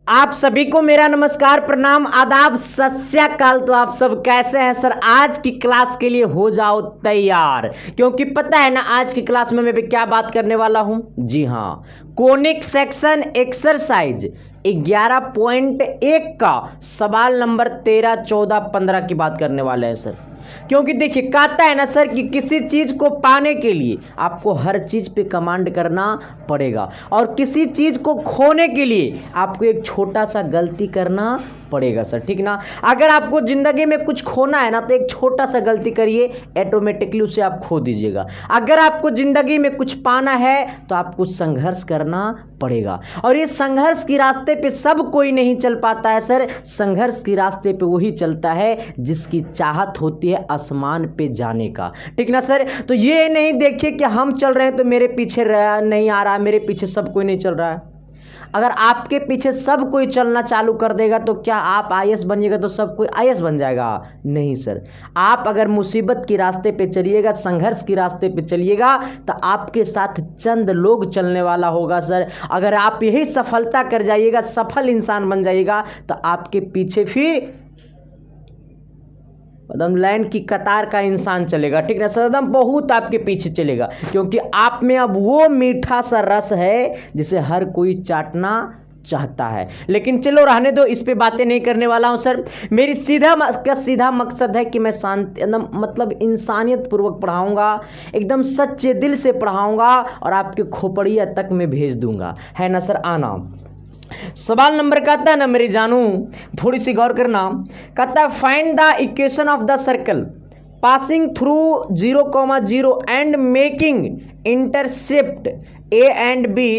आप सभी को मेरा नमस्कार, प्रणाम, आदाब, सत श्री अकाल। तो आप सब कैसे हैं सर? आज की क्लास के लिए हो जाओ तैयार, क्योंकि पता है ना आज की क्लास में मैं भी क्या बात करने वाला हूं। जी हाँ, कोनिक सेक्शन एक्सरसाइज 11.1 का सवाल नंबर 13, 14, 15 की बात करने वाले हैं सर। क्योंकि देखिए कहता है ना सर कि किसी चीज को पाने के लिए आपको हर चीज पे कमांड करना पड़ेगा, और किसी चीज को खोने के लिए आपको एक छोटा सा गलती करना पड़ेगा सर, ठीक ना। अगर आपको जिंदगी में कुछ खोना है ना तो एक छोटा सा गलती करिए, ऑटोमेटिकली उसे आप खो दीजिएगा। अगर आपको जिंदगी में कुछ पाना है तो आपको संघर्ष करना पड़ेगा, और ये संघर्ष के रास्ते पे सब कोई नहीं चल पाता है सर। संघर्ष के रास्ते पे वही चलता है जिसकी चाहत होती है आसमान पे जाने का, ठीक ना सर। तो ये नहीं देखिए कि हम चल रहे हैं तो मेरे पीछे नहीं आ रहा, मेरे पीछे सब कोई नहीं चल रहा है। अगर आपके पीछे सब कोई चलना चालू कर देगा तो क्या आप आईएएस बनिएगा तो सब कोई आईएएस बन जाएगा? नहीं सर। आप अगर मुसीबत के रास्ते पे चलिएगा, संघर्ष के रास्ते पे चलिएगा, तो आपके साथ चंद लोग चलने वाला होगा सर। अगर आप यही सफलता कर जाइएगा, सफल इंसान बन जाइएगा, तो आपके पीछे फिर एकदम लाइन की कतार का इंसान चलेगा, ठीक ना सर। एकदम बहुत आपके पीछे चलेगा, क्योंकि आप में अब वो मीठा सा रस है जिसे हर कोई चाटना चाहता है। लेकिन चलो रहने दो, इस पे बातें नहीं करने वाला हूं सर। मेरी सीधा मकसद है कि मैं शांति एकदम मतलब इंसानियत पूर्वक पढ़ाऊंगा, एकदम सच्चे दिल से पढ़ाऊंगा, और आपके खोपड़िया तक में भेज दूंगा, है ना सर। आना सवाल नंबर कहता है ना मेरी जानू, थोड़ी सी गौर करना। कहता है find the equation of the circle passing through 0,0 and making intercept A and be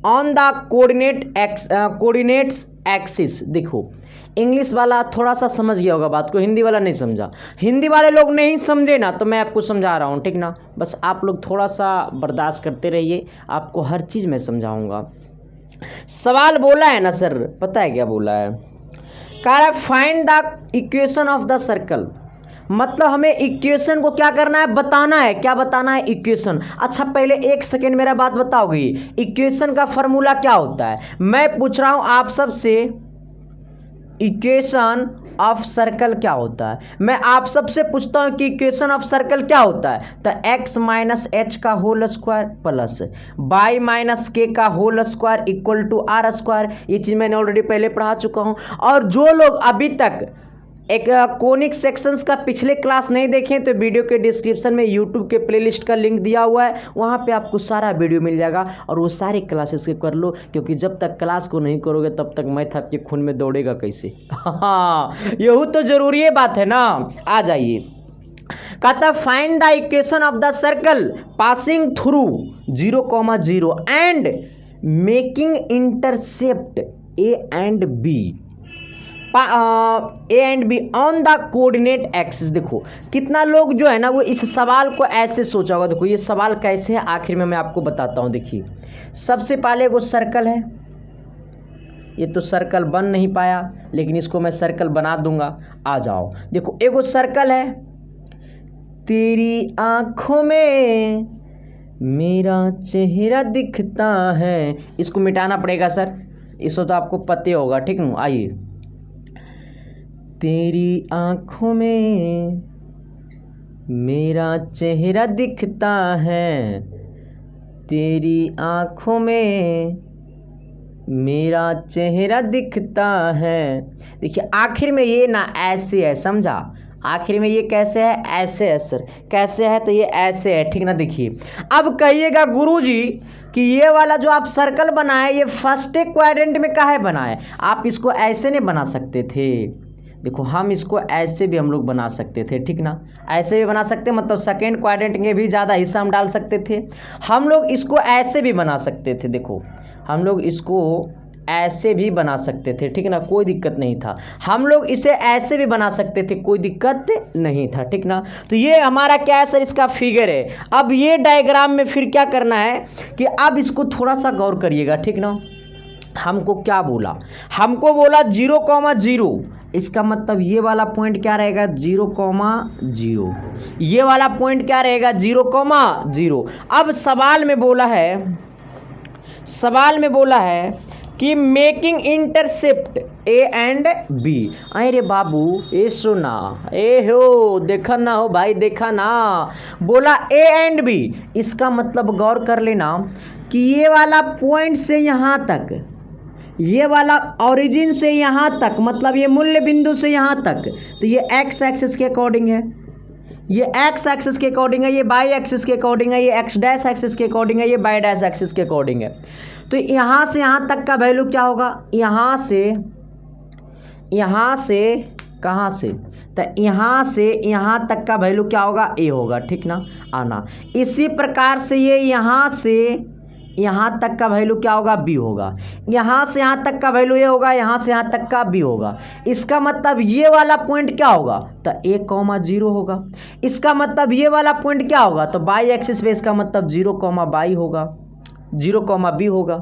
on the coordinates axis. देखो इंग्लिश वाला थोड़ा सा समझ गया होगा बात को, हिंदी वाला नहीं समझा। हिंदी वाले लोग नहीं समझे ना तो मैं आपको समझा रहा हूँ, ठीक ना। बस आप लोग थोड़ा सा बर्दाश्त करते रहिए, आपको हर चीज़ मैं समझाऊंगा। सवाल बोला है ना सर, पता है क्या बोला है? कह रहा है find the equation of the circle, मतलब हमें इक्वेशन को क्या करना है, बताना है। क्या बताना है? इक्वेशन। अच्छा पहले एक सेकेंड मेरा बात बताओगे, इक्वेशन का फॉर्मूला क्या होता है? मैं पूछ रहा हूं आप सब से, इक्वेशन ऑफ सर्कल क्या होता है? मैं आप सबसे पूछता हूं कि इक्वेशन ऑफ सर्कल क्या होता है? तो x माइनस एच का whole square plus y minus के का whole square equal to are square. ये चीज मैंने ऑलरेडी पहले पढ़ा चुका हूं। और जो लोग अभी तक एक कोनिक सेक्शंस का पिछले क्लास नहीं देखें तो वीडियो के डिस्क्रिप्शन में यूट्यूब के प्लेलिस्ट का लिंक दिया हुआ है, वहाँ पे आपको सारा वीडियो मिल जाएगा, और वो सारे क्लासेस के कर लो, क्योंकि जब तक क्लास को नहीं करोगे तब तक मैथ आपके खून में दौड़ेगा कैसे? हाँ यही तो जरूरी है बात है ना। आ जाइए, कहता find the equation of the circle passing through 0,0 and making intercept A and be on the coordinate axis. देखो कितना लोग जो है ना वो इस सवाल को ऐसे सोचा होगा। देखो ये सवाल कैसे है आखिर में मैं आपको बताता हूँ। देखिए सबसे पहले वो सर्कल है, ये तो सर्कल बन नहीं पाया, लेकिन इसको मैं सर्कल बना दूंगा। आ जाओ, देखो एगो सर्कल है, तेरी आंखों में मेरा चेहरा दिखता है। इसको मिटाना पड़ेगा सर, इसको तो आपको पता होगा, ठीक ना। आइए, तेरी आंखों में मेरा चेहरा दिखता है, तेरी आंखों में मेरा चेहरा दिखता है। देखिए आखिर में ये ना ऐसे है, समझा? आखिर में ये कैसे है? ऐसे है सर। कैसे है? तो ये ऐसे है, ठीक ना। देखिए अब कहिएगा गुरुजी कि ये वाला जो आप सर्कल बनाए ये फर्स्ट क्वाड्रेंट में काहे बनाए? आप इसको ऐसे नहीं बना सकते थे? देखो हम इसको ऐसे भी हम लोग बना सकते थे, ठीक ना। ऐसे भी बना सकते, मतलब सेकेंड क्वाड्रेंट में भी ज़्यादा हिस्सा हम डाल सकते थे। हम लोग इसको ऐसे भी बना सकते थे, देखो हम लोग इसको ऐसे भी बना सकते थे, ठीक ना, कोई दिक्कत नहीं था। हम लोग इसे ऐसे भी बना सकते थे, कोई दिक्कत नहीं था, ठीक ना। तो ये हमारा क्या है सर? इसका फिगर है। अब ये डायग्राम में फिर क्या करना है कि अब इसको थोड़ा सा गौर करिएगा, ठीक ना। हमको क्या बोला? हमको बोला 0,0। इसका मतलब ये वाला पॉइंट क्या रहेगा? 0,0। ये वाला पॉइंट क्या रहेगा? 0,0। अब सवाल में बोला है कि making intercept A and B. अरे बाबू ए सुना, ए हो देखा ना हो भाई, देखा ना, बोला ए एंड बी, इसका मतलब गौर कर लेना कि ये वाला पॉइंट से यहाँ तक, ये वाला ओरिजिन से यहाँ तक, मतलब ये मूल्य बिंदु से यहाँ तक, तो ये एक्स एक्सिस के अकॉर्डिंग है, ये एक्स एक्सिस के अकॉर्डिंग है, ये बाई एक्सिस के अकॉर्डिंग है, ये एक्स डैश एक्सिस के अकॉर्डिंग है, ये बाई डैश एक्सिस के अकॉर्डिंग है। तो यहाँ से यहाँ तक का वैल्यू क्या होगा, यहाँ से कहाँ से, तो यहाँ से यहाँ तक का वैल्यू क्या होगा, ए होगा, ठीक ना, आना। इसी प्रकार से ये यहाँ से यहाँ तक का वैल्यू क्या होगा, बी होगा, यहाँ से यहाँ तक का वैल्यू ये होगा, यहाँ से यहाँ तक का बी होगा। इसका मतलब ये वाला पॉइंट क्या होगा, तो ए कॉमा 0 होगा। इसका मतलब ये वाला पॉइंट क्या होगा, तो बाई एक्सिस पे इसका मतलब 0 कॉमा बाई होगा, 0 कॉमा बी होगा,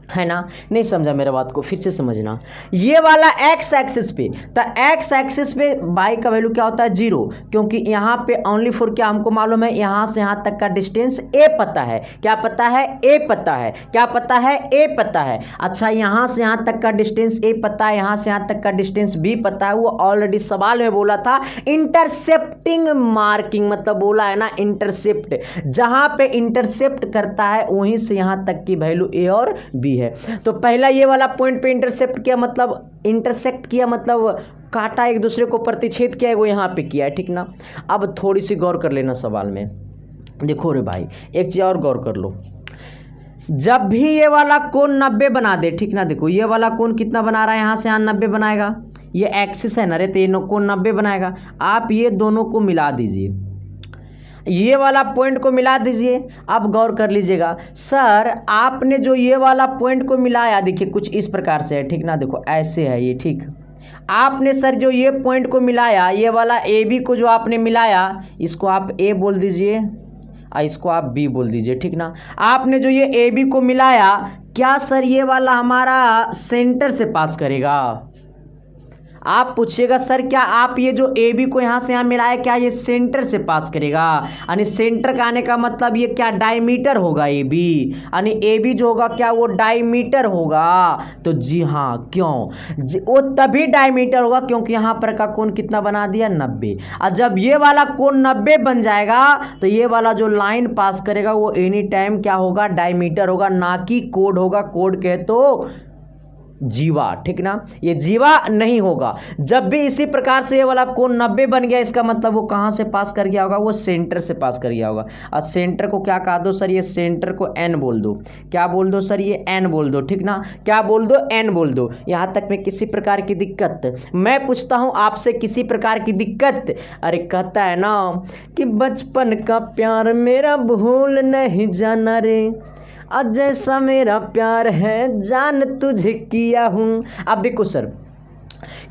है ना। नहीं समझा मेरा बात को, फिर से समझना। ये वाला एक्स एक्सिस पे, तो एक्स एक्सिस पे बाई का वैल्यू क्या होता है, 0, क्योंकि यहाँ पे ओनली फॉर क्या हमको मालूम है, यहाँ से यहाँ तक का डिस्टेंस ए पता है। क्या पता है, ए पता है। क्या पता है, ए पता है। अच्छा, यहाँ से यहाँ तक का डिस्टेंस ए पता है, यहाँ से यहाँ तक का डिस्टेंस बी पता है। वो ऑलरेडी सवाल में बोला था, इंटरसेप्टिंग मार्किंग, मतलब बोला है ना इंटरसेप्ट, जहाँ पे इंटरसेप्ट करता है वहीं से यहाँ तक की वैल्यू ए और बी है। तो पहला ये वाला पॉइंट पे इंटरसेप्ट किया, मतलब इंटरसेक्ट किया, मतलब काटा, एक दूसरे को प्रतिच्छेद किया है, वो यहाँ पे किया है, ठीक ना। अब थोड़ी सी गौर कर लेना सवाल में, देखो रे भाई, एक चीज और गौर कर लो। जब भी ये वाला कोण 90 बना दे, ठीक ना, देखो ये वाला कोण कितना बना रहा है, यहाँ से यहाँ 90 बनाएगा, ये एक्सिस है ना रे, तो ये कोण 90 बनाएगा। आप ये दोनों को मिला दीजिए, ये वाला पॉइंट को मिला दीजिए। अब गौर कर लीजिएगा, सर आपने जो ये वाला पॉइंट को मिलाया, देखिए कुछ इस प्रकार से है, ठीक ना, देखो ऐसे है ये, ठीक। आपने सर जो ये पॉइंट को मिलाया, ये वाला ए बी को जो आपने मिलाया, इसको आप ए बोल दीजिए और इसको आप बी बोल दीजिए, ठीक ना। आपने जो ये ए बी को मिलाया, क्या सर ये वाला हमारा सेंटर से पास करेगा। आप पूछिएगा सर क्या आप ये जो ए बी को यहाँ से यहाँ मिलाया, क्या ये सेंटर से पास करेगा, यानी सेंटर का आने का मतलब ये क्या डायमीटर होगा ए बी, यानी ए बी जो होगा क्या वो डायमीटर होगा। तो जी हाँ, क्यों, वो तभी डायमीटर होगा क्योंकि यहाँ पर का कोण कितना बना दिया, 90। और जब ये वाला कोण 90 बन जाएगा तो ये वाला जो लाइन पास करेगा वो एनी टाइम क्या होगा, डायमीटर होगा, ना कि कोड होगा। कोड कहे तो जीवा, ठीक ना, ये जीवा नहीं होगा। जब भी इसी प्रकार से ये वाला कोण 90 बन गया, इसका मतलब वो कहाँ से पास कर गया होगा, वो सेंटर से पास कर गया होगा। और सेंटर को क्या कहा दो सर, ये सेंटर को एन बोल दो। क्या बोल दो सर, ये एन बोल दो, ठीक ना, क्या बोल दो, एन बोल दो। यहाँ तक में किसी प्रकार की दिक्कत, मैं पूछता हूँ आपसे, किसी प्रकार की दिक्कत। अरे कहता है ना कि बचपन का प्यार मेरा भूल नहीं जाना रे, आज जैसा मेरा प्यार है जान तुझे किया हूँ। अब देखो सर,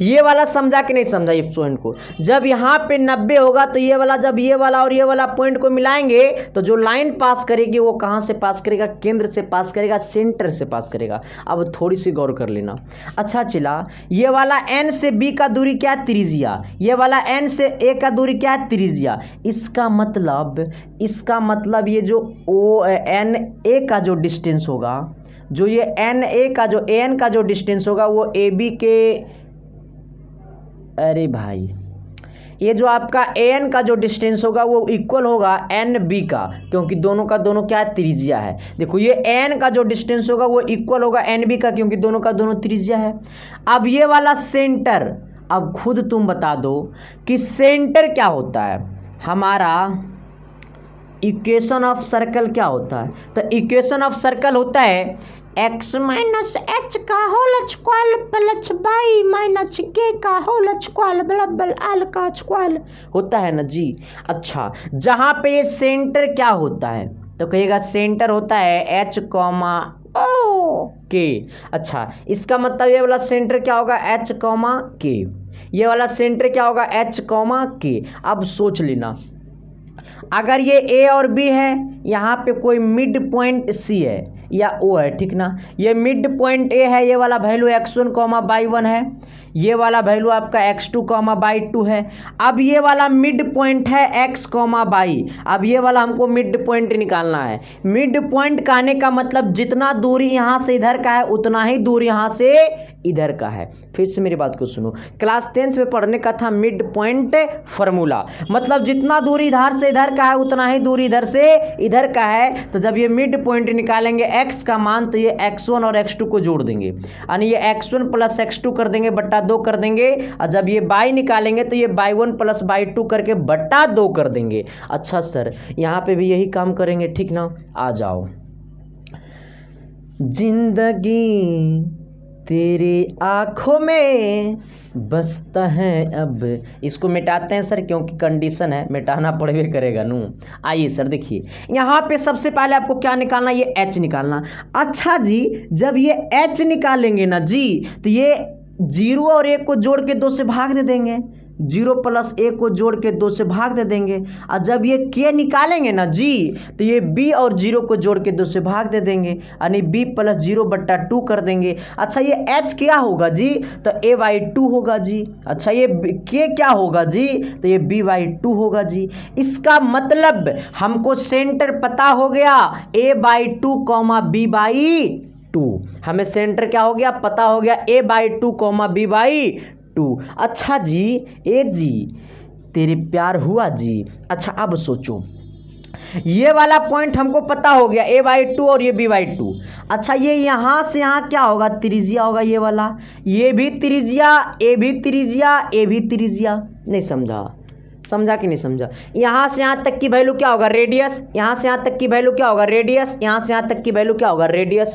ये वाला समझा कि नहीं समझा ये पॉइंट को। जब यहाँ पे 90 होगा तो ये वाला, जब ये वाला और ये वाला पॉइंट को मिलाएंगे तो जो लाइन पास करेगी वो कहाँ से पास करेगा, केंद्र से पास करेगा, सेंटर से पास करेगा। अब थोड़ी सी गौर कर लेना। अच्छा चला, ये वाला एन से बी का दूरी क्या है, त्रिज्या। ये वाला एन से ए का दूरी क्या है, त्रिज्या। इसका मतलब ये जो ओ एन ए का जो डिस्टेंस होगा, जो ये एन ए का जो एन का जो डिस्टेंस होगा वो ए बी के, अरे भाई ये जो आपका एन का जो डिस्टेंस होगा वो इक्वल होगा एन बी का, क्योंकि दोनों का दोनों क्या है, त्रिज्या है। देखो ये एन का जो डिस्टेंस होगा वो इक्वल होगा एन बी का, क्योंकि दोनों का दोनों त्रिज्या है। अब ये वाला सेंटर, अब खुद तुम बता दो कि सेंटर क्या होता है। हमारा इक्वेशन ऑफ सर्कल क्या होता है, तो इक्वेशन ऑफ सर्कल होता है x माइनस एच का whole square plus Y minus के का होल स्क्वायर बराबर एल का स्क्वायर होता है ना जी। अच्छा, जहाँ पे ये सेंटर क्या होता है, तो कहिएगा सेंटर होता है h कॉमा ओ के। अच्छा, इसका मतलब ये वाला सेंटर क्या होगा, h कॉमा के। ये वाला सेंटर क्या होगा, h कॉमा के। अब सोच लेना, अगर ये a और b है, यहाँ पे कोई मिड पॉइंट c है, या ओ है, ठीक ना। ये मिड पॉइंट ए है, ये वाला वैल्यू x1 कॉमा बाई 1 है, ये वाला वैल्यू आपका x2 कॉमा बाई 2 है। अब ये वाला मिड पॉइंट है x कॉमा बाई, अब ये वाला हमको मिड पॉइंट निकालना है। मिड पॉइंट का आने का मतलब जितना दूरी यहाँ से इधर का है उतना ही दूर यहाँ से इधर का है। फिर से मेरी बात को सुनो, क्लास 10th में पढ़ने का था मिड पॉइंट फॉर्मूला, मतलब जितना दूरी इधर से इधर का है उतना ही दूरी इधर से इधर का है। तो जब ये मिड पॉइंट निकालेंगे x का मान, तो ये x1 और x2 को जोड़ देंगे, यानी ये x1 प्लस x2 कर देंगे, बट्टा 2 कर देंगे। और जब ये बाई निकालेंगे तो ये बाई 1 प्लस बाई 2 करके बट्टा 2 कर देंगे। अच्छा सर, यहाँ पे भी यही काम करेंगे, ठीक ना। आ जाओ। जिंदगी तेरी आंखों में बसता है, अब इसको मिटाते हैं सर, क्योंकि कंडीशन है, मिटाना पड़े करेगा नू। आइए सर देखिए, यहाँ पे सबसे पहले आपको क्या निकालना, ये h निकालना। अच्छा जी, जब ये h निकालेंगे ना जी, तो ये 0 और 1 को जोड़ के 2 से भाग दे देंगे, 0 प्लस 1 को जोड़ के 2 से भाग दे देंगे। और जब ये k निकालेंगे ना जी, तो ये b और 0 को जोड़ के 2 से भाग दे देंगे, यानी b प्लस 0 बट्टा 2 कर देंगे। अच्छा, ये h क्या होगा जी, तो a बाई 2 होगा जी। अच्छा, ये k क्या होगा जी, तो ये b बाई 2 होगा जी। इसका मतलब हमको सेंटर पता हो गया, a by 2 comma b by 2। हमें सेंटर क्या हो गया, पता हो गया, a by 2 comma b by 2। अच्छा जी, ए जी तेरे प्यार हुआ जी। अच्छा, अब सोचो, ये वाला पॉइंट हमको पता हो गया, a बाई 2 और ये b बाई 2। अच्छा, ये यहाँ से यहाँ क्या होगा, त्रिज्या होगा, ये वाला, ये भी त्रिज्या, ए भी त्रिज्या, ए भी त्रिज्या। नहीं समझा कि नहीं समझा। यहाँ से यहाँ तक की वैल्यू क्या होगा, रेडियस, यहाँ से यहाँ तक की वैल्यू क्या होगा, रेडियस, यहाँ से यहाँ तक की वैल्यू क्या होगा, रेडियस।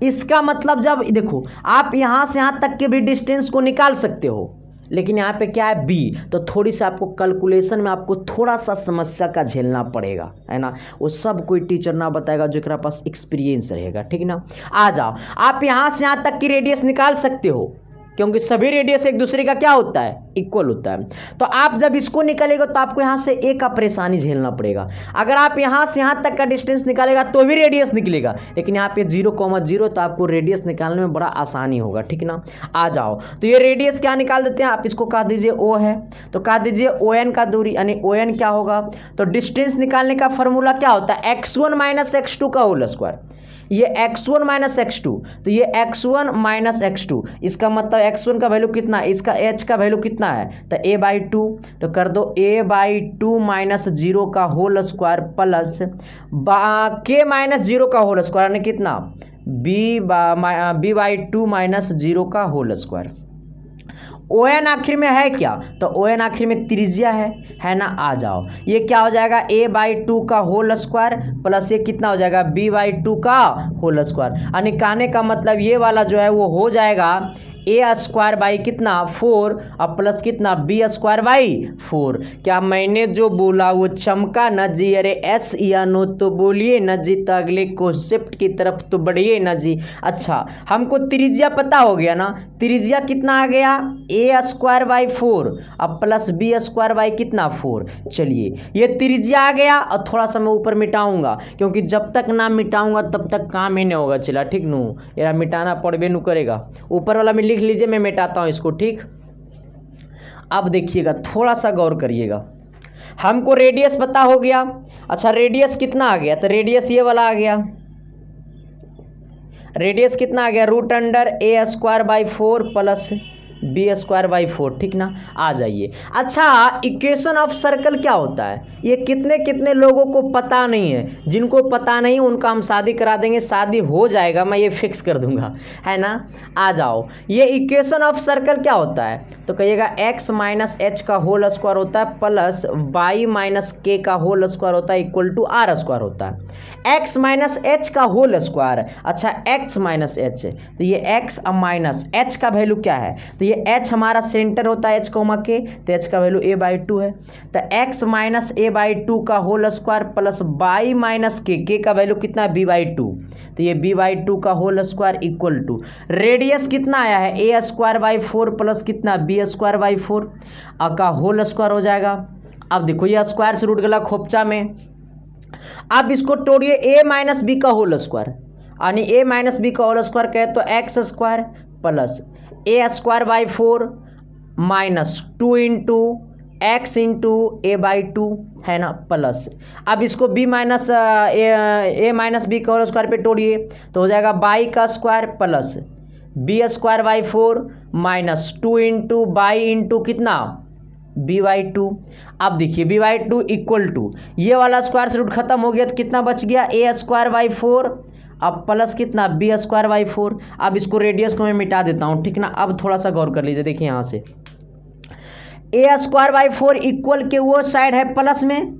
इसका मतलब जब देखो, आप यहाँ से यहाँ तक के भी डिस्टेंस को निकाल सकते हो, लेकिन यहाँ पे क्या है, b, तो थोड़ी सी आपको कैलकुलेशन में आपको थोड़ा सा समस्या का झेलना पड़ेगा, है ना। वो सब कोई टीचर ना बताएगा, जो के पास एक्सपीरियंस रहेगा, ठीक ना। आ जाओ, आप यहाँ से यहाँ तक की रेडियस निकाल सकते हो, क्योंकि सभी रेडियस एक दूसरे का क्या होता है, इक्वल होता है। तो आप जब इसको निकालेगा तो आपको यहाँ से a का परेशानी झेलना पड़ेगा। अगर आप यहाँ से यहाँ तक का डिस्टेंस निकालेगा तो भी रेडियस निकलेगा, लेकिन यहाँ पे 0,0, तो आपको रेडियस निकालने में बड़ा आसानी होगा, ठीक ना। आ जाओ, तो ये रेडियस क्या निकाल देते हैं, आप इसको कह दीजिए o है, तो कह दीजिए ON का दूरी, यानी ON क्या होगा, तो डिस्टेंस निकालने का फॉर्मूला क्या होता है, x1 माइनस x2 का होल स्क्वायर। ये x1 माइनस x2, तो ये x1 माइनस x2, इसका मतलब x1 का वैल्यू कितना है, इसका h का वैल्यू कितना है, तो a बाई 2, तो कर दो a बाई 2 माइनस 0 का whole square plus k minus 0 का होल स्क्वायर, यानी कितना, b बाई 2 माइनस 0 का होल स्क्वायर। ON आखिर में है क्या, तो ON आखिर में त्रिज्या है ना। आ जाओ, ये क्या हो जाएगा, a बाई 2 का होल स्क्वायर प्लस ये कितना हो जाएगा, b बाई 2 का होल स्क्वायर। यानी कहने का मतलब ये वाला जो है वो हो जाएगा a स्क्वायर बाई कितना 4 और प्लस कितना b स्क्वायर बाई 4। क्या मैंने जो बोला वो चमका न जी, अरे एस या नो तो बोलिए न जी, तो अगले कॉन्सेप्ट की तरफ तो बढ़िए न जी। अच्छा, हमको त्रिज्या पता हो गया ना, त्रिज्या कितना आ गया, a स्क्वायर बाई 4 और प्लस b स्क्वायर बाई कितना 4। चलिए, ये त्रिज्या आ गया, और थोड़ा सा मैं ऊपर मिटाऊंगा, क्योंकि जब तक ना मिटाऊंगा तब तक काम ही नहीं होगा, चला ठीक नू, यार मिटाना पड़बे नू करेगा। ऊपर वाला लिख लीजिए, मैं मिटाता हूं इसको, ठीक। अब देखिएगा, थोड़ा सा गौर करिएगा, हमको रेडियस पता हो गया। अच्छा, रेडियस कितना आ गया, तो रेडियस ये वाला आ गया, रेडियस कितना आ गया, root under a square by 4 plus b square by 4, ठीक ना। आ जाइए। अच्छा, इक्वेशन ऑफ सर्कल क्या होता है, ये कितने कितने लोगों को पता नहीं है, जिनको पता नहीं उनका हम शादी करा देंगे, शादी हो जाएगा, मैं ये फिक्स कर दूंगा, है ना। आ जाओ, ये इक्वेशन ऑफ सर्कल क्या होता है, तो कहिएगा x माइनस एच का होल स्क्वायर होता है प्लस y माइनस के का होल स्क्वायर होता है इक्वल टू r स्क्वायर होता है। x माइनस एच का होल स्क्वायर, अच्छा x माइनस एच, तो ये x माइनस एच का वैल्यू क्या है, तो ये h हमारा सेंटर होता है h कोमा के, तो h का वैल्यू a बाई 2 है, तो x माइनस a बाई 2 का whole square plus y minus के का वैल्यू कितना है b बाई 2, तो ये b बाई 2 का whole square equal to radius कितना आया है a स्क्वायर बाई 4 प्लस कितना b स्क्वायर बाई 4 का होल स्क्वायर हो जाएगा। अब देखो, ये स्क्वायर से रूट गला खोपचा में, अब इसको तोड़िए a माइनस बी का होल स्क्वायर, यानी ए माइनस बी का होल स्क्वायर कहे तो X square plus A square by 4 minus 2 into X into A by 2 है ना, प्लस अब इसको B minus A minus B का होल स्क्वायर पे तोड़िए तो हो जाएगा बाई का square plus B square by 4 minus 2 into by into कितना बी बाई 2। अब देखिए बी बाई 2 इक्वल टू ये वाला स्क्वायर से रूट खत्म हो गया तो कितना बच गया ए स्क्वायर बाई 4 अब प्लस कितना बी स्क्वायर बाई 4। अब इसको रेडियस को मैं मिटा देता हूँ, ठीक ना। अब थोड़ा सा गौर कर लीजिए, देखिए यहाँ से ए स्क्वायर बाई 4 इक्वल के वो साइड है प्लस में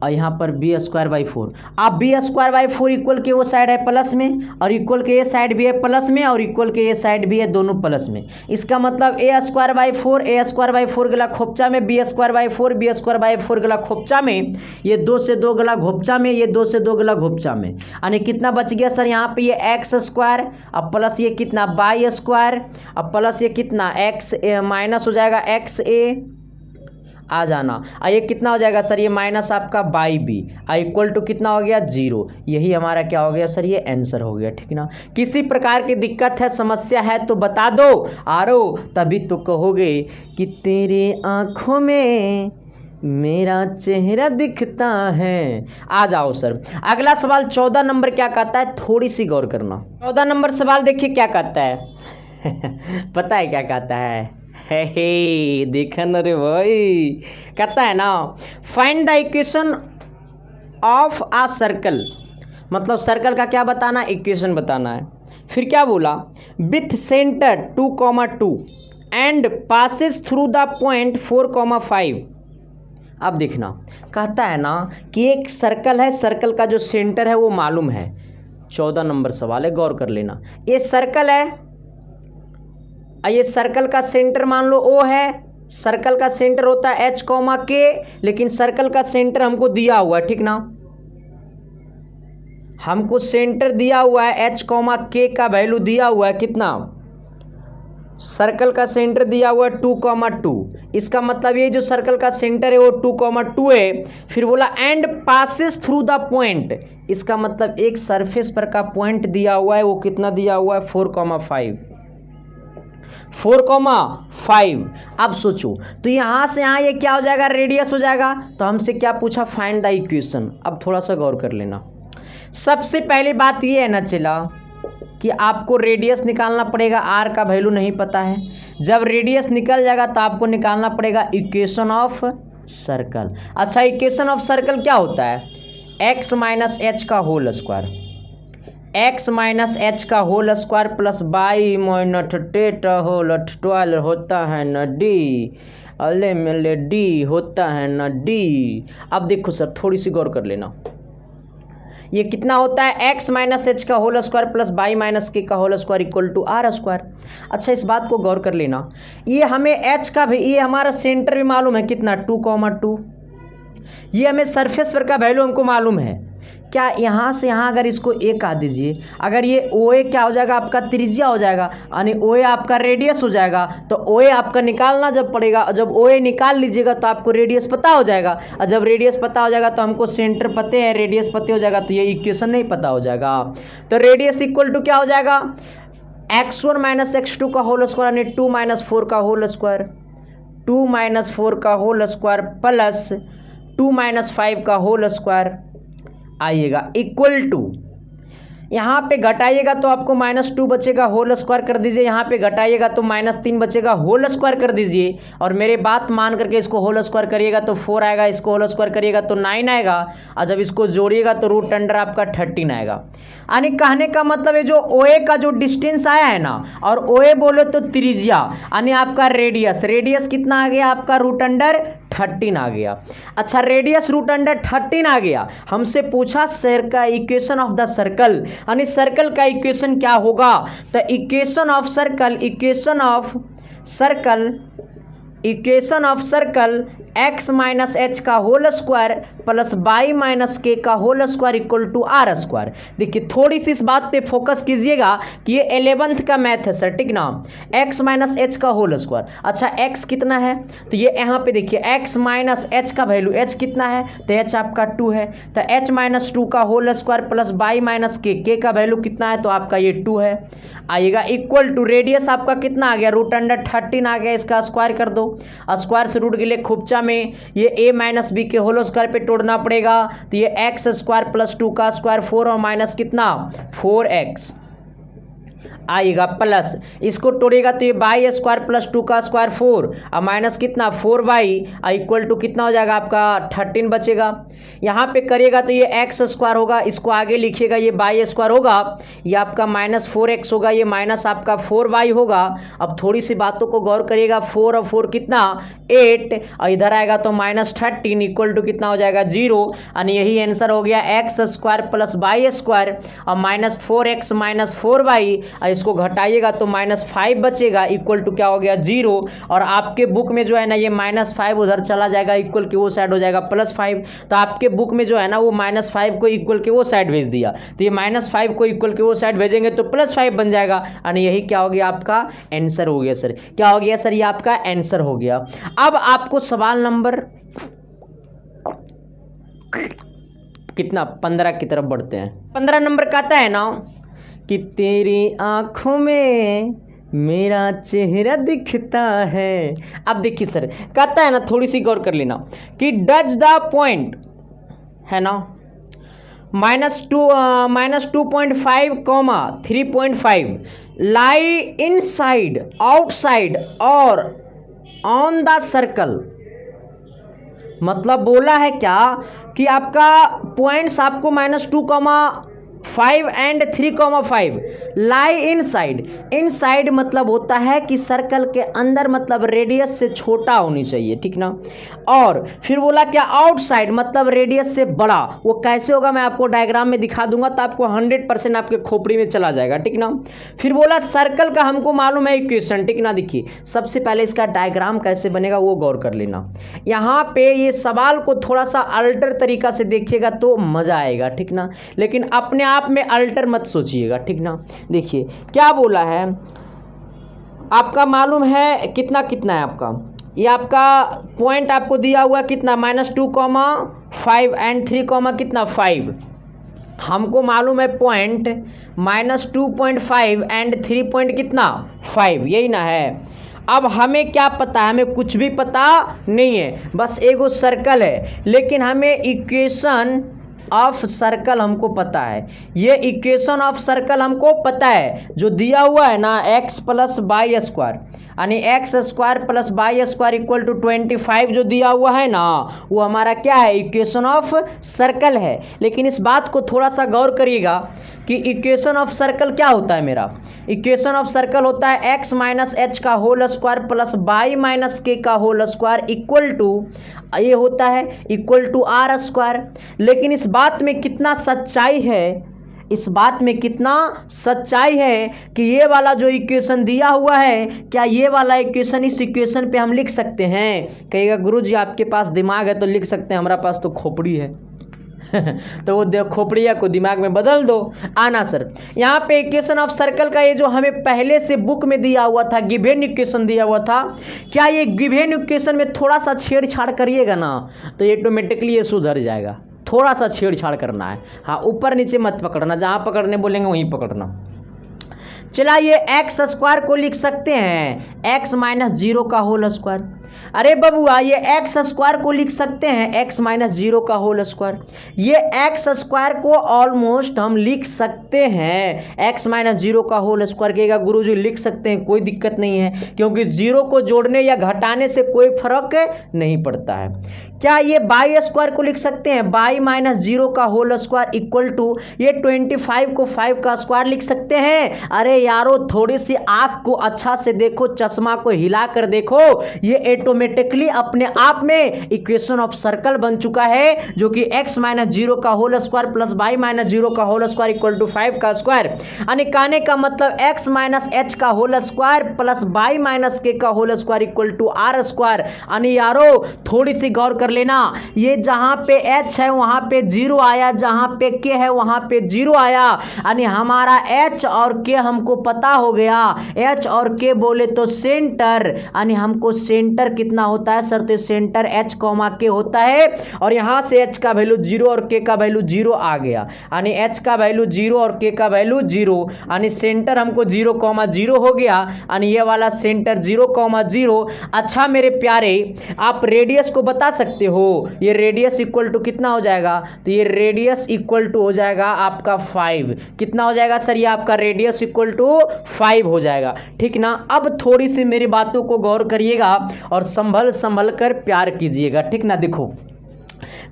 और यहाँ पर बी स्क्वायर बाई 4। अब बी स्क्वायर बाई 4 इक्वल के वो साइड है प्लस में और इक्वल के ये साइड भी है प्लस में और इक्वल के ये साइड भी है, दोनों प्लस में। इसका मतलब A square by 4 A square by 4 गला खोपचा में B square by 4 B square by 4 गला खोपचा में, ये 2 से 2 गला घोपचा में, ये 2 से 2 गला घोपचा में। यानी कितना बच गया सर यहाँ पे ये एक्स स्क्वायर अब प्लस ये कितना बाई स्क्वायर अब प्लस ये कितना एक्स माइनस हो जाएगा एक्स ए आ जाना। ये कितना हो जाएगा सर ये माइनस आपका बाई बी इक्वल टू कितना हो गया 0। यही हमारा क्या हो गया सर ये आंसर हो गया, ठीक ना। किसी प्रकार की दिक्कत है समस्या है तो बता दो आरो, तभी तो कहोगे कि तेरे आँखों में मेरा चेहरा दिखता है। आ जाओ सर अगला सवाल 14 नंबर क्या कहता है, थोड़ी सी गौर करना। 14 नंबर सवाल देखिए क्या कहता है पता है क्या कहता है हे देखा ना रे भाई, कहता है ना find the equation of a circle, मतलब सर्कल का क्या बताना इक्वेशन बताना है। फिर क्या बोला with center 2,2 and passes through the point 4,5। अब देखना कहता है ना कि एक सर्कल है, सर्कल का जो सेंटर है वो मालूम है। 14 नंबर सवाल है, गौर कर लेना। ये सर्कल है, ये सर्कल का सेंटर मान लो O है, सर्कल का सेंटर होता है H, K, लेकिन सर्कल का सेंटर हमको दिया हुआ है, ठीक ना। हमको सेंटर दिया हुआ है H, K का वैल्यू दिया हुआ है कितना, सर्कल का सेंटर दिया हुआ है 2,2। इसका मतलब ये जो सर्कल का सेंटर है वो 2,2 है। फिर बोला and passes through the point, इसका मतलब एक सरफेस पर का पॉइंट दिया हुआ है, वो कितना दिया हुआ है 4,5। अब सोचो तो यहाँ से यहाँ ये क्या हो जाएगा रेडियस हो जाएगा। तो हमसे क्या पूछा फाइंड द इक्वेशन। अब थोड़ा सा गौर कर लेना। सबसे पहली बात ये है ना चला कि आपको रेडियस निकालना पड़ेगा, आर का वैल्यू नहीं पता है। जब रेडियस निकल जाएगा तो आपको निकालना पड़ेगा इक्वेशन ऑफ सर्कल। अच्छा इक्वेशन ऑफ सर्कल क्या होता है, एक्स माइनस एच का whole square, x minus H का whole square plus by minus टेट होल 12 होता है न डी, अले मेले डी होता है न डी। अब देखो सर थोड़ी सी गौर कर लेना, ये कितना होता है एक्स माइनस एच का whole square plus by minus के का whole square equal to are square. अच्छा इस बात को गौर कर लेना, ये हमें एच का भी, ये हमारा सेंटर भी मालूम है कितना 2,2, ये हमें सरफेस पर का वैल्यू हमको मालूम है। क्या यहाँ से यहाँ अगर इसको ए कहा दीजिए, अगर ये ओ ए क्या हो जाएगा आपका त्रिज्या हो जाएगा, यानी ओ ए आपका रेडियस हो जाएगा। तो ओ ए आपका निकालना जब पड़ेगा, जब ओ ए निकाल लीजिएगा तो आपको रेडियस पता हो जाएगा, और जब रेडियस पता हो जाएगा तो हमको सेंटर पते हैं, रेडियस पते हो जाएगा तो ये इक्वेशन नहीं पता हो जाएगा। तो रेडियस इक्वल टू क्या हो जाएगा x1 माइनस x2 का होल स्क्वायर यानी 2 माइनस 4 का होल स्क्वायर, 2 माइनस 4 का होल स्क्वायर प्लस 2 माइनस 5 का होल स्क्वायर आइएगा इक्वल टू, यहाँ पे घटाइएगा तो आपको -2 बचेगा, होल स्क्वायर कर दीजिए, यहाँ पे घटाइएगा तो -3 बचेगा, होल स्क्वायर कर दीजिए। और मेरे बात मान करके इसको होल स्क्वायर करिएगा तो 4 आएगा, इसको होल स्क्वायर करिएगा तो 9 आएगा, और जब इसको जोड़िएगा तो रूट अंडर आपका 13 आएगा। यानी कहने का मतलब है जो OA का जो डिस्टेंस आया है ना, और OA बोले तो त्रिज्या, यानी आपका रेडियस, रेडियस कितना आ गया आपका रूट अंडर 13 आ गया। अच्छा रेडियस रूट अंडर 13 आ गया, हमसे पूछा सर का इक्वेशन ऑफ द सर्कल, यानी सर्कल का इक्वेशन क्या होगा। तो equation of circle, equation of circle, equation of circle x minus H का whole square plus by minus के का whole square equal to are square. देखिए थोड़ी सी इस बात पे फोकस कीजिएगा कि ये 11th का मैथ है सर, ठीक ना। एक्स माइनस एच का होल स्क्वायर, अच्छा एक्स कितना है तो ये यहाँ पे देखिए एक्स माइनस एच का वैल्यू एच कितना है तो एच आपका 2 है, तो एच माइनस 2 का whole square plus by minus के का वैल्यू कितना है तो आपका ये 2 है आएगा इक्वल टू रेडियस आपका कितना आ गया √13 आ गया, इसका स्क्वायर कर दो, स्क्वायर से रूट के लिए खूबचा में ये a माइनस बी के होल स्क्वायर पे तोड़ना पड़ेगा, तो ये एक्स स्क्वायर प्लस 2 का स्क्वायर 4 और माइनस कितना 4x आएगा प्लस इसको तोड़ेगा तो ये बाई स्क्वायर प्लस 2 का स्क्वायर 4 और माइनस कितना 4y इक्वल टू कितना हो जाएगा आपका 13 बचेगा। यहाँ पे करिएगा तो ये एक्स स्क्वायर होगा, इसको आगे लिखिएगा ये बाई स्क्वायर होगा, ये आपका माइनस 4x होगा, ये माइनस आपका 4y होगा। अब थोड़ी सी बातों को गौर करिएगा, 4 और 4 कितना 8 और इधर आएगा तो माइनस 13 इक्वल टू कितना हो जाएगा 0 और यही आंसर हो गया x square plus by square और माइनस 4x माइनस 4y, इसको घटाइएगा तो माइनस 5 बचेगा इक्वल टू क्या हो गया 0। और आपके बुक में जो है ना ये माइनस 5 उधर चला जाएगा इक्वल के वो साइड हो जाएगा प्लस 5, तो आपके बुक में जो है ना वो माइनस 5 को इक्वल के वो साइड भेज दिया, तो ये माइनस 5 को इक्वल के वो साइड भेजेंगे तो प्लस 5 बन जाएगा और यही क्या हो गया आपका आंसर हो गया सर। क्या हो गया सर, ये आपका आंसर हो गया। अब आपको सवाल नंबर कितना 15 की तरफ बढ़ते हैं। 15 नंबर कहता है ना कि तेरी आंखों में मेरा चेहरा दिखता है। अब देखिए सर कहता है ना, थोड़ी सी गौर कर लेना कि डज द पॉइंट है ना -2.5 कॉमा 3.5 लाई इनसाइड आउटसाइड और ऑन द सर्कल। मतलब बोला है क्या कि आपका पॉइंट्स आपको -2.5 एंड 3.5 लाई इनसाइड। इनसाइड मतलब होता है कि सर्कल के अंदर, मतलब रेडियस से छोटा होनी चाहिए, ठीक ना। और फिर बोला क्या आउटसाइड मतलब रेडियस से बड़ा। वो कैसे होगा मैं आपको डायग्राम में दिखा दूंगा तो आपको 100% आपके खोपड़ी में चला जाएगा, ठीक ना। फिर बोला सर्कल का हमको मालूम है इक्वेशन, ठीक ना। देखिए सबसे पहले इसका डायग्राम कैसे बनेगा वो गौर कर लेना। यहाँ पे ये सवाल को थोड़ा सा अल्टर तरीका से देखिएगा तो मजा आएगा, ठीक ना। लेकिन अपने आप में अल्टर मत सोचिएगा, ठीक ना। देखिए क्या बोला है, आपका मालूम है कितना कितना है आपका, ये आपका पॉइंट आपको दिया हुआ कितना -2.5 एंड 3, कितना 5। हमको मालूम है पॉइंट -2.5 एंड 3 कितना 5, यही ना है। अब हमें क्या पता है, हमें कुछ भी पता नहीं है, बस एगो सर्कल है, लेकिन हमें इक्वेशन ऑफ सर्कल हमको पता है। ये इक्वेशन ऑफ सर्कल हमको पता है जो दिया हुआ है ना x प्लस बाई स्क्वायर, यानी X square plus by square equal to 25 जो दिया हुआ है ना वो हमारा क्या है, इक्वेशन ऑफ सर्कल है। लेकिन इस बात को थोड़ा सा गौर करिएगा कि इक्वेशन ऑफ सर्कल क्या होता है। मेरा इक्वेशन ऑफ सर्कल होता है x माइनस एच का whole square plus by minus के का होल स्क्वायर इक्वल टू, ये होता है इक्वल टू आर स्क्वायर। लेकिन इस बात में कितना सच्चाई है, इस बात में कितना सच्चाई है कि ये वाला जो इक्वेशन दिया हुआ है, क्या ये वाला इक्वेशन इस इक्वेशन पे हम लिख सकते हैं। कहेगा गुरुजी आपके पास दिमाग है तो लिख सकते हैं, हमारा पास तो खोपड़ी है तो वो खोपड़िया को दिमाग में बदल दो। आना सर, यहाँ पे इक्वेशन ऑफ सर्कल का ये जो हमें पहले से बुक में दिया हुआ था, गिवेन इक्वेशन दिया हुआ था, क्या ये गिवेन इक्वेशन में थोड़ा सा छेड़छाड़ करिएगा ना तो ये ऑटोमेटिकली ये सुधर जाएगा। थोड़ा सा छेड़छाड़ करना है, हाँ ऊपर नीचे मत पकड़ना, जहाँ पकड़ने बोलेंगे वहीं पकड़ना। चला ये एक्स स्क्वायर को लिख सकते हैं एक्स माइनस 0 का होल स्क्वायर। अरे बबुआ ये एक्स स्क्वायर को लिख सकते हैं एक्स माइनस 0 का होल स्क्वायर। ये एक्स स्क्वायर को ऑलमोस्ट हम लिख सकते हैं एक्स माइनस 0 का होल स्क्वायर। कहेगा गुरुजी लिख सकते हैं, कोई दिक्कत नहीं है, क्योंकि 0 को जोड़ने या घटाने से कोई फर्क नहीं पड़ता है। क्या ये बाई स्क्वायर को लिख सकते हैं बाई माइनस 0 का होल स्क्वायर इक्वल टू, ये 25 को 5 का स्क्वायर लिख सकते हैं। अरे यारो थोड़ी सी आँख को अच्छा से देखो, चश्मा को हिला कर देखो, ये ऑटोमेटिकली अपने आप में इक्वेशन ऑफ सर्कल बन चुका है, जो कि x माइनस जीरो का whole square plus Y minus zero का होल स्क्वायर इक्वल टू 5 का स्क्वायर। यानी कहने का मतलब x माइनस एच का whole square plus Y minus के का whole square equal to are square. यानी यारो थोड़ी सी गौर कर लेना, ये जहां पे h है वहां पे जीरो आया, जहां पे k है वहां पे जीरो आया। यानी हमारा h और k हमको पता हो गया, h और k बोले तो सेंटर, यानी हमको सेंटर कितना होता है सर, तो सेंटर h कॉमा k होता है। और यहां से h का वैल्यू जीरो और k का वैल्यू जीरो आ गया, यानी h का वैल्यू जीरो और k का वैल्यू जीरो, यानी सेंटर हमको जीरो कॉमा जीरो हो गया, यानी ये वाला सेंटर जीरो कॉमा जीरो। अच्छा मेरे प्यारे, आप रेडियस को बता सकते हो, ये रेडियस इक्वल टू कितना हो जाएगा, तो ये रेडियस इक्वल टू हो जाएगा आपका 5। कितना हो जाएगा सर, ये आपका रेडियस इक्वल टू 5 हो जाएगा, ठीक ना। अब थोड़ी सी मेरी बातों को गौर करिएगा और संभल कर प्यार कीजिएगा, ठीक ना। देखो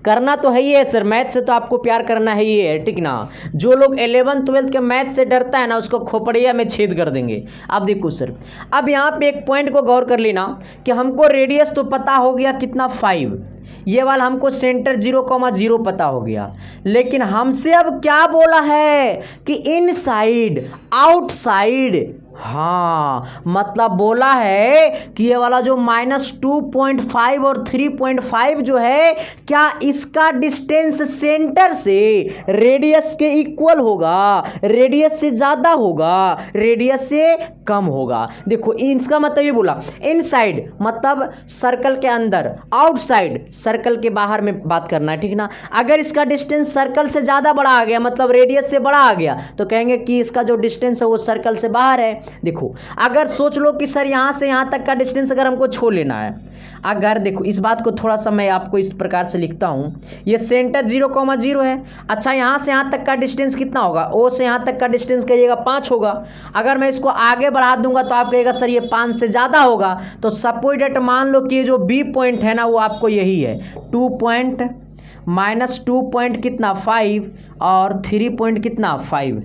करना तो है ही है सर, मैथ से तो आपको प्यार करना है ही है, ठीक ना। जो लोग 11th 12th के मैथ से डरता है ना, उसको खोपड़िया में छेद कर देंगे। अब देखो सर, अब यहाँ पे एक पॉइंट को गौर कर लेना कि हमको रेडियस तो पता हो गया कितना 5, ये वाला हमको सेंटर 0,0 पता हो गया, लेकिन हमसे अब क्या बोला है कि इनसाइड आउटसाइड। हाँ मतलब बोला है कि ये वाला जो -2.5 और 3.5 जो है, क्या इसका डिस्टेंस सेंटर से रेडियस के इक्वल होगा, रेडियस से ज़्यादा होगा, रेडियस से कम होगा। देखो इसका मतलब ये बोला, इनसाइड मतलब सर्कल के अंदर, आउटसाइड सर्कल के बाहर में बात करना है, ठीक ना। अगर इसका डिस्टेंस सर्कल से ज़्यादा बड़ा आ गया, मतलब रेडियस से बड़ा आ गया, तो कहेंगे कि इसका जो डिस्टेंस है वो सर्कल से बाहर है। देखो अगर सोच लो कि सर यहाँ से यहाँ तक का डिस्टेंस अगर हमको छोड़ लेना है, अगर देखो इस बात को थोड़ा सा मैं आपको इस प्रकार से लिखता हूँ, ये सेंटर 0,0 है। अच्छा यहाँ से यहाँ तक का डिस्टेंस कितना होगा, ओ से यहाँ तक का डिस्टेंस कहिएगा 5 होगा। अगर मैं इसको आगे बढ़ा दूंगा तो आप कहिएगा सर ये 5 से ज़्यादा होगा। तो सपोज डेट मान लो कि ये जो बी पॉइंट है ना, वो आपको यही है, -2 कितना 5 और 3 पॉइंट कितना 5।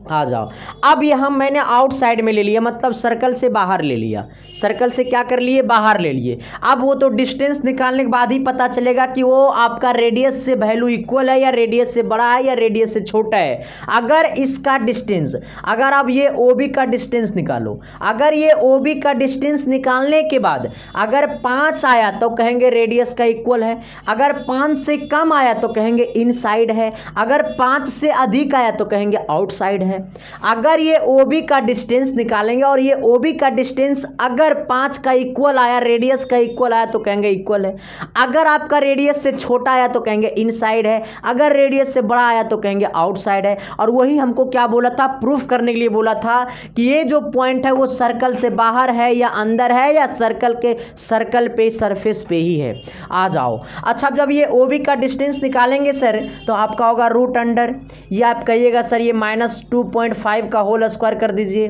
आ जाओ, अब ये हम मैंने आउटसाइड में ले लिया, मतलब सर्कल से बाहर ले लिया, सर्कल से क्या कर लिए, बाहर ले लिए। अब वो तो डिस्टेंस निकालने के बाद ही पता चलेगा कि वो आपका रेडियस से वैल्यू इक्वल है या रेडियस से बड़ा है या रेडियस से छोटा है। अगर इसका डिस्टेंस, अगर आप ये OB का डिस्टेंस निकालो, अगर ये OB का डिस्टेंस निकालने के बाद अगर 5 आया तो कहेंगे रेडियस का इक्वल है, अगर 5 से कम आया तो कहेंगे इनसाइड है, अगर 5 से अधिक आया तो कहेंगे आउटसाइड है। अगर ये OB का डिस्टेंस निकालेंगे और ये OB का डिस्टेंस अगर 5 का इक्वल आया, रेडियस का इक्वल आया तो कहेंगे इक्वल है। अगर आपका रेडियस से छोटा आया तो कहेंगे इनसाइड है, अगर रेडियस से बड़ा आया तो कहेंगे आउटसाइड है। और वही हमको क्या बोला था, प्रूफ करने के लिए बोला था कि ये जो पॉइंट है वो सर्कल से बाहर है या अंदर है या सर्कल पे सरफेस पे ही है। आ जाओ, अच्छा जब ये OB का डिस्टेंस निकालेंगे सर तो आपका होगा रूट अंडर, या आप कहिएगा सर ये -2.5 का होल स्क्वायर कर दीजिए,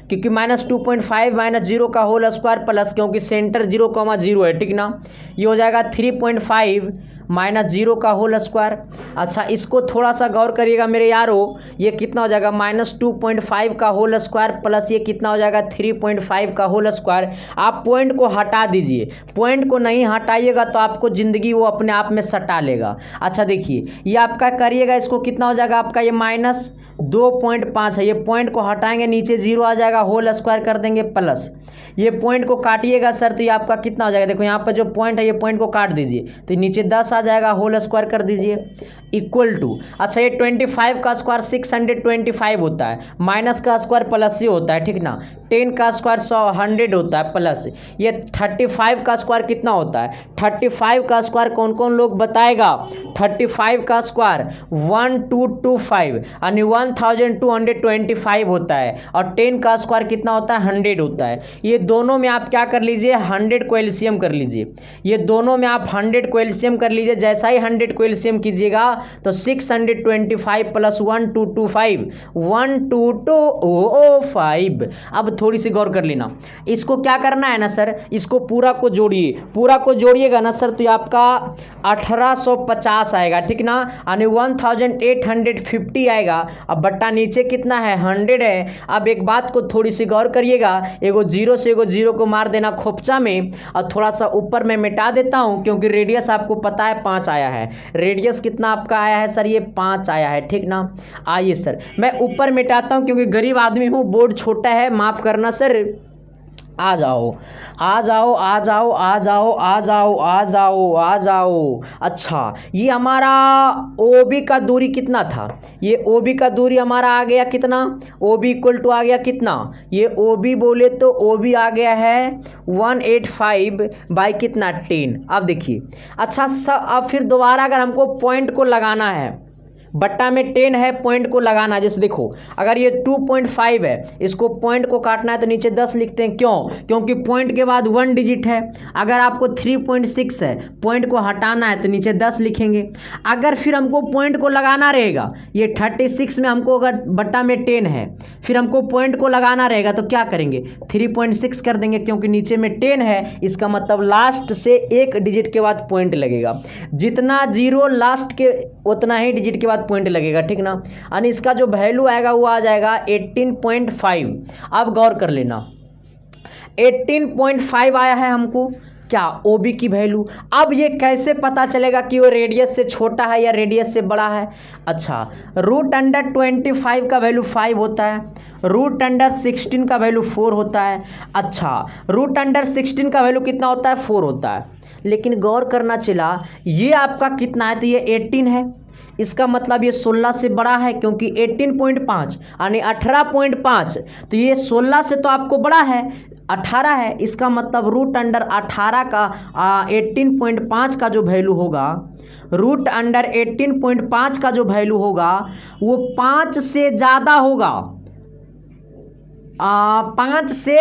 क्योंकि -2.5 -0 का होल स्क्वायर प्लस, क्योंकि सेंटर 0,0 है, ठीक ना। ये हो जाएगा 3.5 -0 का होल स्क्वायर। अच्छा इसको थोड़ा सा गौर करिएगा मेरे यारो, ये कितना हो जाएगा -2.5 का होल स्क्वायर प्लस ये कितना हो जाएगा 3.5 का होल स्क्वायर। आप पॉइंट को हटा दीजिए, पॉइंट को नहीं हटाइएगा तो आपको ज़िंदगी वो अपने आप में सटा लेगा। अच्छा देखिए ये आपका करिएगा, इसको कितना हो जाएगा आपका, ये -2.5 है, ये पॉइंट को हटाएंगे नीचे 0 आ जाएगा, होल स्क्वायर कर देंगे प्लस, ये पॉइंट को काटिएगा सर तो ये आपका कितना हो जाएगा, देखो यहाँ पर जो पॉइंट है ये पॉइंट को काट दीजिए तो नीचे 10 आ जाएगा, होल स्क्वायर कर दीजिए इक्वल टू। अच्छा ये 25 का स्क्वायर 625 होता है, माइनस का स्क्वायर प्लस से होता है, ठीक ना। 10 का स्क्वायर 100 होता है प्लस, ये 35 का स्क्वायर कितना होता है, 35 का स्क्वायर कौन कौन लोग बताएगा, 35 का स्क्वायर 1225 यानी 1225 होता है, और 10 का स्क्वायर कितना होता है 100 होता है। ये दोनों में आप क्या कर लीजिए 100 को एलसीएम कर लीजिए, ये दोनों में आप 100 को एलसीएम कर लीजिए। जैसा ही 100 को एलसीएम कीजिएगा तो 625 + 1225 1225। अब थोड़ी सी गौर कर लेना। इसको क्या करना है ना सर, इसको पूरा को जोड़िए, पूरा को जोड़िएगा ना सर तो ये आपका 1850 आएगा, ठीक ना, यानी 1850 आएगा। अब बट्टा नीचे कितना है, 100 है। अब एक बात को थोड़ी सी गौर करिएगा, एगो जीरो से एगो जीरो को मार देना खोपचा में, और थोड़ा सा ऊपर में मिटा देता हूं क्योंकि रेडियस आपको पता है 5 आया है। रेडियस कितना आपका आया है सर, ये 5 आया है, ठीक ना। आइए सर मैं ऊपर मिटाता हूं क्योंकि गरीब आदमी हूं, बोर्ड छोटा है, माफ करना सर। आ जाओ आ जाओ आ जाओ आ जाओ आ जाओ आ जाओ आ जाओ। अच्छा ये हमारा OB का दूरी कितना था, ये OB का दूरी हमारा आ गया कितना, OB इक्वल टू आ गया कितना, ये OB बोले तो OB आ गया है 185 बाई कितना 10। अब देखिए अच्छा सब, अब फिर दोबारा अगर हमको पॉइंट को लगाना है, बट्टा में 10 है, पॉइंट को लगाना है। जैसे देखो अगर ये 2.5 है, इसको पॉइंट को काटना है तो नीचे 10 लिखते हैं, क्यों, क्योंकि पॉइंट के बाद 1 डिजिट है। अगर आपको 3.6 है, पॉइंट को हटाना है तो नीचे 10 लिखेंगे। अगर फिर हमको पॉइंट को लगाना रहेगा, ये 36 में हमको अगर बट्टा में 10 है, फिर हमको पॉइंट को लगाना रहेगा तो क्या करेंगे, 3.6 कर देंगे, क्योंकि नीचे में 10 है, इसका मतलब लास्ट से एक डिजिट के बाद पॉइंट लगेगा। जितना जीरो लास्ट के उतना ही डिजिट के बाद पॉइंट लगेगा, ठीक ना। यानी इसका जो वैल्यू आएगा वो आ जाएगा 18.5। अब गौर कर लेना 18.5 आया है हमको क्या, OB की वैल्यू। अब ये कैसे पता चलेगा कि वो रेडियस से छोटा है या रेडियस से बड़ा है। अच्छा √25 का वैल्यू 5 होता है, √16 का वैल्यू 4 होता है। अच्छा √16 का वैल्यू कितना होता है, 4 होता है। लेकिन गौर करना चला ये आपका कितना है, तो ये 18 है, इसका मतलब ये 16 से बड़ा है, क्योंकि 18.5 यानी 18.5, तो ये 16 से तो आपको बड़ा है, 18 है। इसका मतलब √18 का 18.5 का जो वैल्यू होगा, √18.5 का जो वैल्यू होगा वो 5 से ज़्यादा होगा, 5 से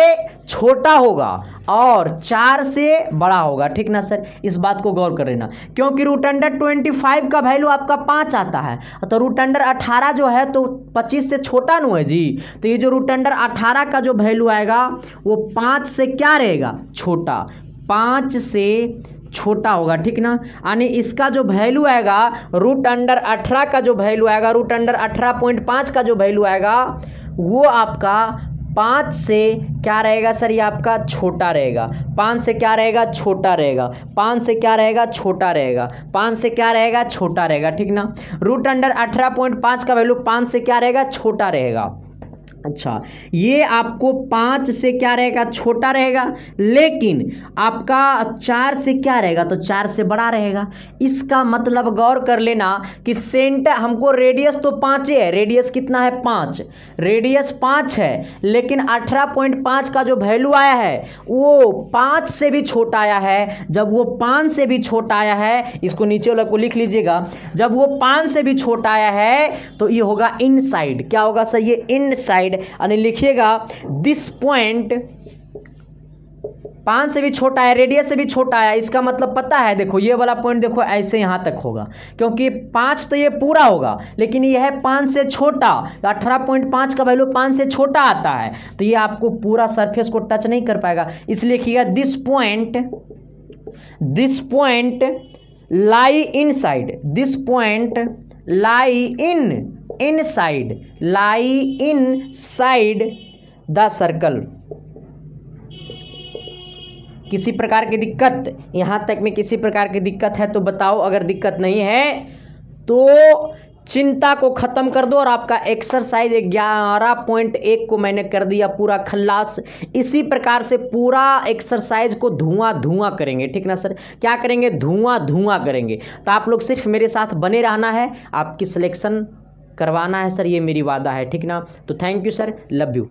छोटा होगा और 4 से बड़ा होगा, ठीक ना सर। इस बात को गौर कर लेना, क्योंकि √25 का वैल्यू आपका 5 आता है, तो √18 जो है तो 25 से छोटा नु है जी। तो ये जो √18 का जो वैल्यू आएगा वो 5 से क्या रहेगा, छोटा, 5 से छोटा होगा, ठीक ना। यानी इसका जो वैल्यू आएगा √18 का जो वैल्यू आएगा, √18.5 का जो वैल्यू आएगा वो आपका 5 से क्या रहेगा सर, ये आपका छोटा रहेगा। 5 से क्या रहेगा, छोटा रहेगा। 5 से क्या रहेगा, छोटा रहेगा। 5 से क्या रहेगा, छोटा रहेगा, ठीक ना। √18.5 का वैल्यू 5 से क्या रहेगा, छोटा रहेगा। अच्छा ये आपको 5 से क्या रहेगा, छोटा रहेगा, लेकिन आपका 4 से क्या रहेगा, तो 4 से बड़ा रहेगा। इसका मतलब गौर कर लेना कि सेंटर हमको रेडियस तो 5 है, रेडियस कितना है 5, रेडियस 5 है, लेकिन 18.5 का जो वैल्यू आया है वो 5 से भी छोटा आया है। जब वो 5 से भी छोटा आया है, इसको नीचे वाला को लिख लीजिएगा, जब वो 5 से भी छोटा आया है तो ये होगा इनसाइड। क्या होगा सर, ये इनसाइड, यानी लिखिएगा दिस पॉइंट 5 से भी छोटा है, रेडियस से भी छोटा है। इसका मतलब पता है, देखो ये वाला पॉइंट देखो ऐसे यहां तक होगा, क्योंकि 5 तो ये पूरा होगा, लेकिन ये है 5 से छोटा, 18.5 का वैल्यू 5 से छोटा आता है, तो ये आपको पूरा सरफेस को टच नहीं कर पाएगा। इसलिए लिखिएगा this point lie inside, this point lie inside the circle. किसी प्रकार की दिक्कत, यहां तक में किसी प्रकार की दिक्कत है तो बताओ, अगर दिक्कत नहीं है तो चिंता को खत्म कर दो। और आपका एक्सरसाइज 11.1 को मैंने कर दिया पूरा खल्लास। इसी प्रकार से पूरा एक्सरसाइज को धुआं करेंगे, ठीक ना सर। क्या करेंगे, धुआं करेंगे। तो आप लोग सिर्फ मेरे साथ बने रहना है, आपकी सिलेक्शन करवाना है सर, ये मेरी वादा है, ठीक ना। तो thank you sir, love you.